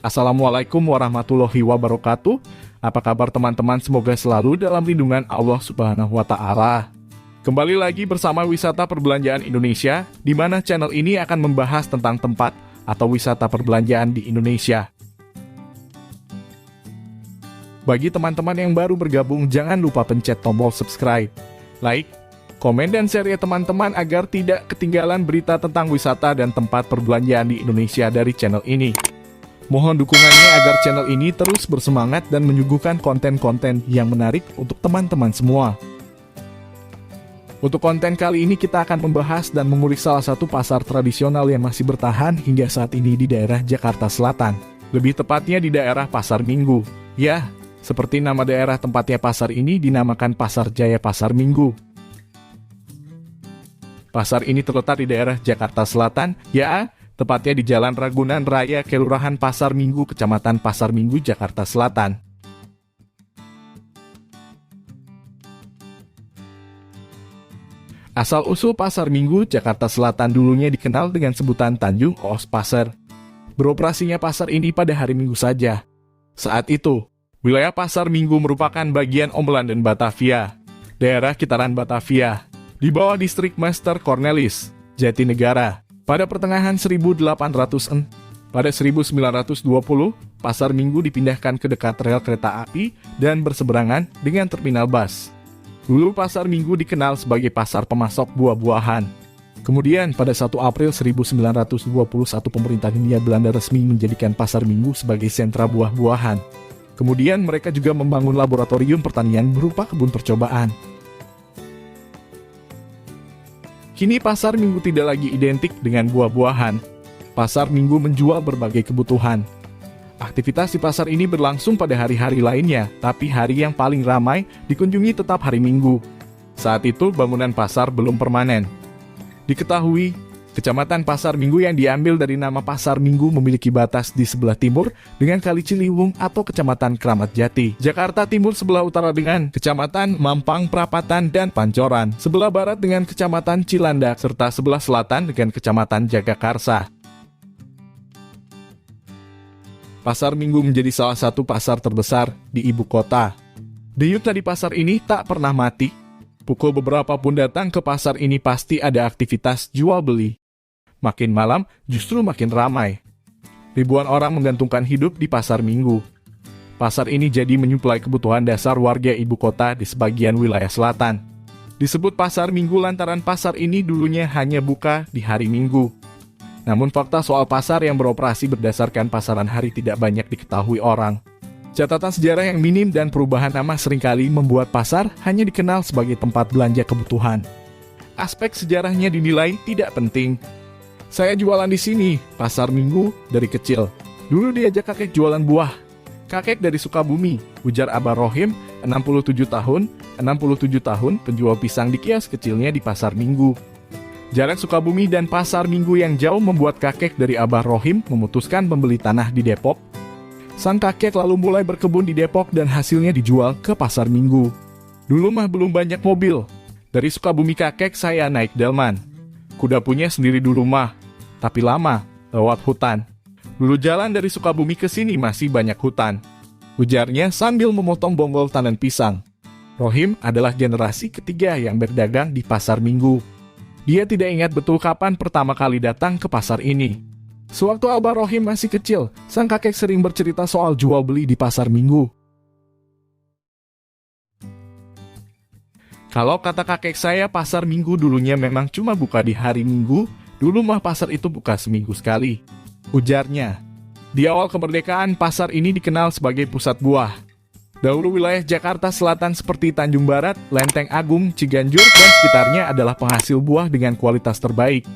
Assalamualaikum warahmatullahi wabarakatuh. Apa kabar teman-teman? Semoga selalu dalam lindungan Allah Subhanahu wa Ta'ala. Kembali lagi bersama Wisata Perbelanjaan Indonesia, di mana channel ini akan membahas tentang tempat atau wisata perbelanjaan di Indonesia. Bagi teman-teman yang baru bergabung, jangan lupa pencet tombol subscribe, like, komen, dan share ya teman-teman agar tidak ketinggalan berita tentang wisata dan tempat perbelanjaan di Indonesia dari channel ini. Mohon dukungannya agar channel ini terus bersemangat dan menyuguhkan konten-konten yang menarik untuk teman-teman semua. Untuk konten kali ini kita akan membahas dan mengulik salah satu pasar tradisional yang masih bertahan hingga saat ini di daerah Jakarta Selatan. Lebih tepatnya di daerah Pasar Minggu. Ya, seperti nama daerah tempatnya pasar ini dinamakan Pasar Jaya Pasar Minggu. Pasar ini terletak di daerah Jakarta Selatan, ya, tepatnya di Jalan Ragunan Raya, Kelurahan Pasar Minggu, Kecamatan Pasar Minggu, Jakarta Selatan. Asal-usul Pasar Minggu, Jakarta Selatan dulunya dikenal dengan sebutan Tanjung Os Pasar. Beroperasinya pasar ini pada hari Minggu saja. Saat itu, wilayah Pasar Minggu merupakan bagian Ombelan dan Batavia, daerah Kitaran Batavia, di bawah distrik Master Cornelis, Jatinegara. Pada pertengahan 1800-an, pada 1920, Pasar Minggu dipindahkan ke dekat rel kereta api dan berseberangan dengan terminal bus. Dulu Pasar Minggu dikenal sebagai pasar pemasok buah-buahan. Kemudian pada 1 April 1921 pemerintah Hindia Belanda resmi menjadikan Pasar Minggu sebagai sentra buah-buahan. Kemudian mereka juga membangun laboratorium pertanian berupa kebun percobaan. Kini Pasar Minggu tidak lagi identik dengan buah-buahan. Pasar Minggu menjual berbagai kebutuhan. Aktivitas di pasar ini berlangsung pada hari-hari lainnya, tapi hari yang paling ramai dikunjungi tetap hari Minggu. Saat itu bangunan pasar belum permanen. Diketahui, Kecamatan Pasar Minggu yang diambil dari nama Pasar Minggu memiliki batas di sebelah timur dengan Kali Ciliwung atau Kecamatan Kramat Jati. Jakarta Timur sebelah utara dengan Kecamatan Mampang Prapatan dan Pancoran. Sebelah barat dengan Kecamatan Cilandak, serta sebelah selatan dengan Kecamatan Jagakarsa. Pasar Minggu menjadi salah satu pasar terbesar di ibu kota. Denyut nadi pasar ini tak pernah mati. Pukul beberapa pun datang ke pasar ini pasti ada aktivitas jual beli. Makin malam, justru makin ramai. Ribuan orang menggantungkan hidup di Pasar Minggu. Pasar ini jadi menyuplai kebutuhan dasar warga ibu kota di sebagian wilayah selatan. Disebut Pasar Minggu lantaran pasar ini dulunya hanya buka di hari Minggu. Namun fakta soal pasar yang beroperasi berdasarkan pasaran hari tidak banyak diketahui orang. Catatan sejarah yang minim dan perubahan nama seringkali membuat pasar hanya dikenal sebagai tempat belanja kebutuhan. Aspek sejarahnya dinilai tidak penting. Saya jualan di sini, Pasar Minggu, dari kecil. Dulu diajak kakek jualan buah. Kakek dari Sukabumi, ujar Abah Rohim, 67 tahun, penjual pisang di kios kecilnya di Pasar Minggu. Jarak Sukabumi dan Pasar Minggu yang jauh membuat kakek dari Abah Rohim memutuskan membeli tanah di Depok. Sang kakek lalu mulai berkebun di Depok dan hasilnya dijual ke Pasar Minggu. Dulu mah belum banyak mobil. Dari Sukabumi kakek saya naik delman. Kuda punya sendiri dulu mah, tapi lama, lewat hutan. Dulu jalan dari Sukabumi ke sini masih banyak hutan, ujarnya sambil memotong bonggol tanan pisang. Rohim adalah generasi ketiga yang berdagang di Pasar Minggu. Dia tidak ingat betul kapan pertama kali datang ke pasar ini. Sewaktu Abah Rohim masih kecil, sang kakek sering bercerita soal jual beli di Pasar Minggu. Kalau kata kakek saya, Pasar Minggu dulunya memang cuma buka di hari Minggu, dulu mah pasar itu buka seminggu sekali, ujarnya. Di awal kemerdekaan, pasar ini dikenal sebagai pusat buah. Dahulu wilayah Jakarta Selatan seperti Tanjung Barat, Lenteng Agung, Ciganjur, dan sekitarnya adalah penghasil buah dengan kualitas terbaik.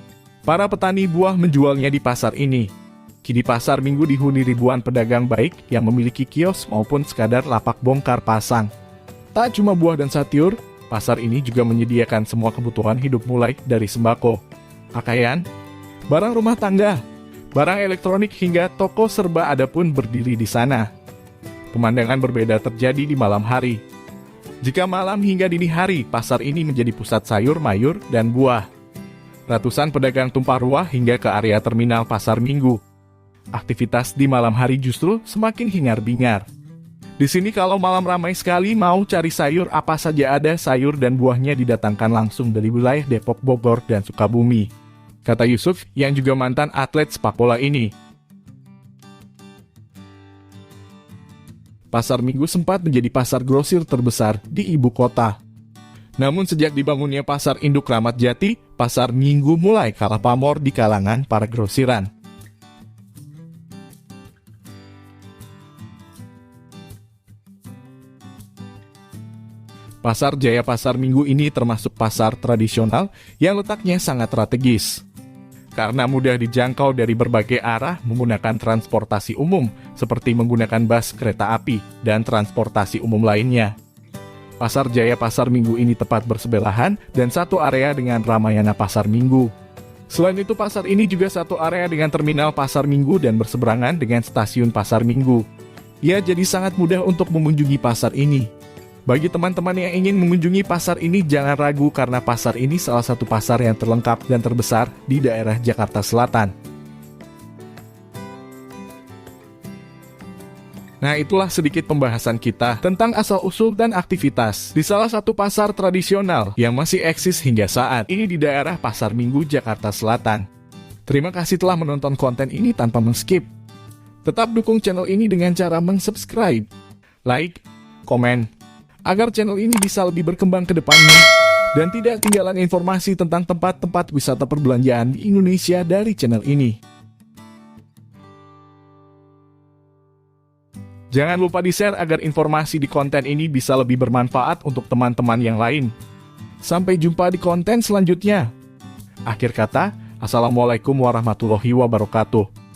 Para petani buah menjualnya di pasar ini. Kini Pasar Minggu dihuni ribuan pedagang baik yang memiliki kios maupun sekadar lapak bongkar pasang. Tak cuma buah dan sayur, pasar ini juga menyediakan semua kebutuhan hidup mulai dari sembako, pakaian, barang rumah tangga, barang elektronik hingga toko serba ada pun berdiri di sana. Pemandangan berbeda terjadi di malam hari. Jika malam hingga dini hari, pasar ini menjadi pusat sayur, mayur, dan buah. Ratusan pedagang tumpah ruah hingga ke area terminal Pasar Minggu. aktivitas di malam hari justru semakin hingar-bingar. Di sini kalau malam ramai sekali, mau cari sayur apa saja ada, sayur dan buahnya didatangkan langsung dari wilayah Depok, Bogor, dan Sukabumi. Kata Yusuf yang juga mantan atlet sepak bola ini. Pasar Minggu sempat menjadi pasar grosir terbesar di ibu kota. Namun sejak dibangunnya pasar induk Kramat Jati, pasar Minggu mulai kalah pamor di kalangan para grosiran. Pasar Jaya Pasar Minggu ini termasuk pasar tradisional yang letaknya sangat strategis. Karena mudah dijangkau dari berbagai arah menggunakan transportasi umum, seperti menggunakan bus kereta api dan transportasi umum lainnya. Pasar Jaya Pasar Minggu ini tepat bersebelahan dan satu area dengan Ramayana Pasar Minggu. Selain itu, pasar ini juga satu area dengan terminal Pasar Minggu dan berseberangan dengan stasiun Pasar Minggu. Ya, jadi sangat mudah untuk mengunjungi pasar ini. Bagi teman-teman yang ingin mengunjungi pasar ini, jangan ragu karena pasar ini salah satu pasar yang terlengkap dan terbesar di daerah Jakarta Selatan. Nah, itulah sedikit pembahasan kita tentang asal-usul dan aktivitas di salah satu pasar tradisional yang masih eksis hingga saat ini di daerah Pasar Minggu, Jakarta Selatan. Terima kasih telah menonton konten ini tanpa men-skip. Tetap dukung channel ini dengan cara meng-subscribe, like, komen, agar channel ini bisa lebih berkembang ke depannya, dan tidak ketinggalan informasi tentang tempat-tempat wisata perbelanjaan di Indonesia dari channel ini. Jangan lupa di-share agar informasi di konten ini bisa lebih bermanfaat untuk teman-teman yang lain. Sampai jumpa di konten selanjutnya. Akhir kata, Assalamualaikum warahmatullahi wabarakatuh.